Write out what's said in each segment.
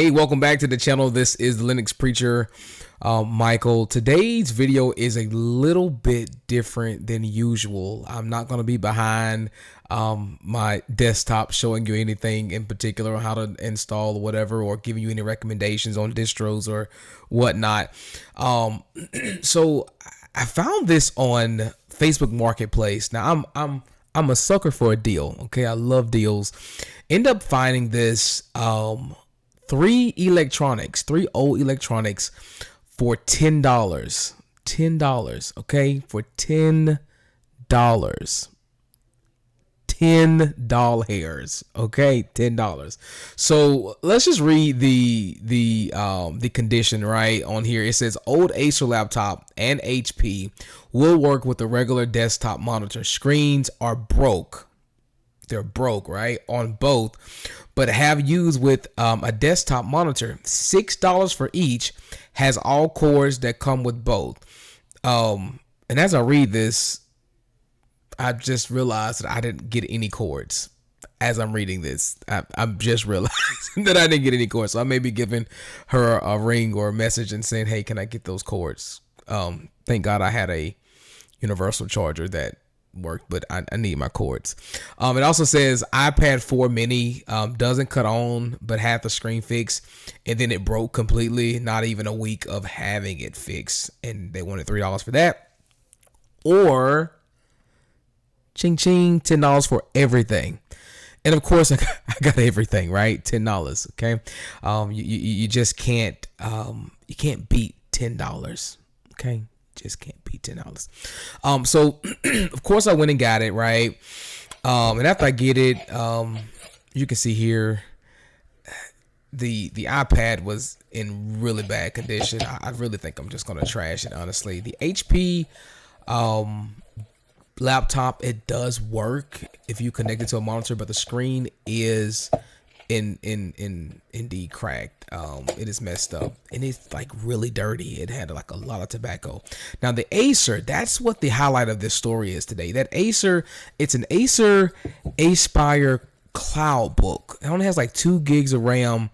Hey, welcome back to the channel. This is the Linux Preacher, Michael. Today's video is a little bit different than usual. I'm not going to be behind my desktop showing you anything in particular on how to install or whatever, or giving you any recommendations on distros or whatnot. So I found this on Facebook Marketplace. Now I'm a sucker for a deal. Okay, I love deals. End up finding this three old electronics for $10. $10. Okay, for $10. $10. Okay, $10. So let's just read the condition right on here. It says old Acer laptop and HP will work with the regular desktop monitor. Screens are broke. They're broke, right, on both, but have used with a desktop monitor. $6 for each. Has all cords that come with both. And as I read this, I just realized that I didn't get any cords. As I'm reading this, I'm just realizing that I didn't get any cords. So I may be giving her a ring or a message and saying, "Hey, can I get those cords?" Thank God I had a universal charger that worked, but I need my cords. It also says iPad 4 mini doesn't cut on, but had the screen fixed, and then it broke completely. Not even a week of having it fixed, and they wanted $3 for that. Or ching ching, $10 for everything. And of course I got everything, right? $10. Okay. You just can't you can't beat $10. Okay. Just can't beat $10. So of course I went and got it, right? And after I get it, you can see here the iPad was in really bad condition. I really think I'm just gonna trash it, honestly. The HP laptop, it does work if you connect it to a monitor, but the screen is indeed cracked. It is messed up, and it's like really dirty. It had like a lot of tobacco. Now the Acer, that's what the highlight of this story is today. That Acer, it's an Acer Aspire Cloud Book. It only has like 2 gigs of RAM.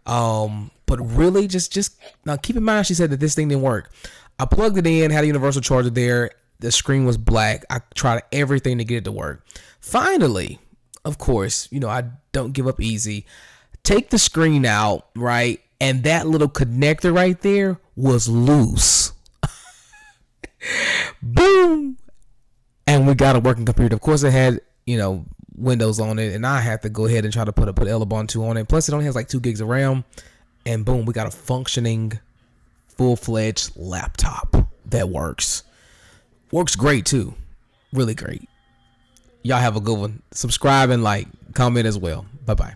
But really just now keep in mind, she said that this thing didn't work. I plugged it in, had a universal charger there. The screen was black. I tried everything to get it to work. Finally, of course, you know, I don't give up easy. Take the screen out, right? And that little connector right there was loose. Boom. And we got a working computer. Of course, it had, you know, Windows on it, and I had to go ahead and try to put Lubuntu on it. Plus, it only has like 2 gigs of RAM. And boom, we got a functioning, full-fledged laptop that works. Works great, too. Really great. Y'all have a good one. Subscribe and like, comment as well. Bye-bye.